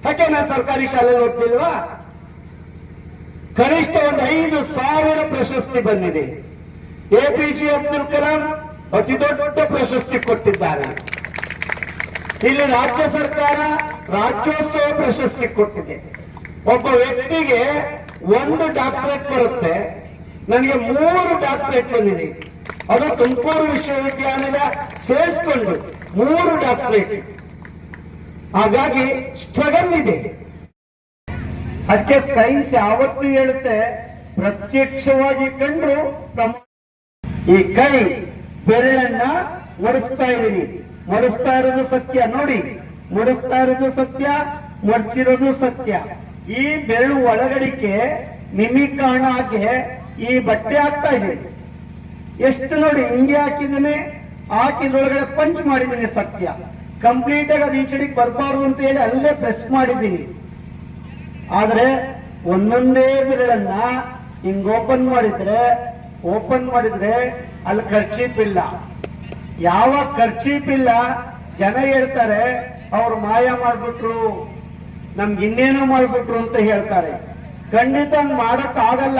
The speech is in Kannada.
ಯಾಕೆ ನಾನು ಸರ್ಕಾರಿ ಶಾಲೆಯಲ್ಲಿ ಓದ್ತಿಲ್ವಾ? ಕನಿಷ್ಠ ಒಂದು 5,000 ಪ್ರಶಸ್ತಿ ಬಂದಿದೆ. APJ ಅಬ್ದುಲ್ ಕಲಾಂ ಅತಿ ದೊಡ್ಡ ಪ್ರಶಸ್ತಿ ಕೊಟ್ಟಿದ್ದಾರೆ. ಇಲ್ಲಿ ರಾಜ್ಯ ಸರ್ಕಾರ ರಾಜ್ಯೋತ್ಸವ ಪ್ರಶಸ್ತಿ ಕೊಟ್ಟಿದೆ. ಒಬ್ಬ ವ್ಯಕ್ತಿಗೆ 1 ಡಾಕ್ಟರೇಟ್ ಬರುತ್ತೆ, ನನಗೆ 3 ಡಾಕ್ಟರೇಟ್ ಬಂದಿದೆ. ಅದು ತುಮಕೂರು ವಿಶ್ವವಿದ್ಯಾಲಯ ಸೇರಿಸಿಕೊಂಡು 3 ಡಾಕ್ಟರೇಟ್. ಹಾಗಾಗಿ ಸ್ಟ್ರಗಲ್ ಇದೆ. ಅದಕ್ಕೆ ಸೈನ್ಸ್ ಯಾವತ್ತೂ ಹೇಳುತ್ತೆ, ಪ್ರತ್ಯಕ್ಷವಾಗಿ ಕಂಡ್ರು ಈ ಕೈ ಬೆರಳನ್ನ ಮಡಿಸ್ತಾ ಇದೀನಿ, ಮಡಿಸ್ತಾ ಇರೋದು ಸತ್ಯ ನೋಡಿ, ಮಡಿಸ್ತಾ ಇರೋದು ಸತ್ಯ, ಮಡ್ಚಿರೋದು ಸತ್ಯ. ಈ ಬೆರಳು ಒಳಗಡಿಕೆ ನಿಮಿಕಾಣ ಹಾಗೆ ಈ ಬಟ್ಟೆ ಹಾಕ್ತಾ ಇದ್ದೀನಿ. ಎಷ್ಟು ನೋಡಿ ಹಿಂಗೆ ಹಾಕಿದ್ದೀನಿ, ಹಾಕಿದ್ರೊಳಗಡೆ ಪಂಚ್ ಮಾಡಿದ್ದೀನಿ ಸತ್ಯ. ಕಂಪ್ಲೀಟ್ ಆಗಿ ಅದು ಈಚೆಗೆ ಬರಬಾರ್ದು ಅಂತ ಹೇಳಿ ಅಲ್ಲೇ ಪ್ರೆಸ್ ಮಾಡಿದ್ದೀನಿ. ಆದ್ರೆ ಒಂದೊಂದೇ ಬೆರಳನ್ನ ಹಿಂಗ್ ಓಪನ್ ಮಾಡಿದ್ರೆ ಅಲ್ಲಿ ಖರ್ಚೀಪ್ ಇಲ್ಲ. ಯಾವ ಖರ್ಚೀಪ್ ಇಲ್ಲ, ಜನ ಹೇಳ್ತಾರೆ ಅವ್ರು ಮಾಯ ಮಾಡ್ಬಿಟ್ರು, ನಮ್ಗೆ ಇನ್ನೇನೋ ಮಾಡ್ಬಿಟ್ರು ಅಂತ ಹೇಳ್ತಾರೆ. ಖಂಡಿತ ಮಾಡಕ್ ಆಗಲ್ಲ.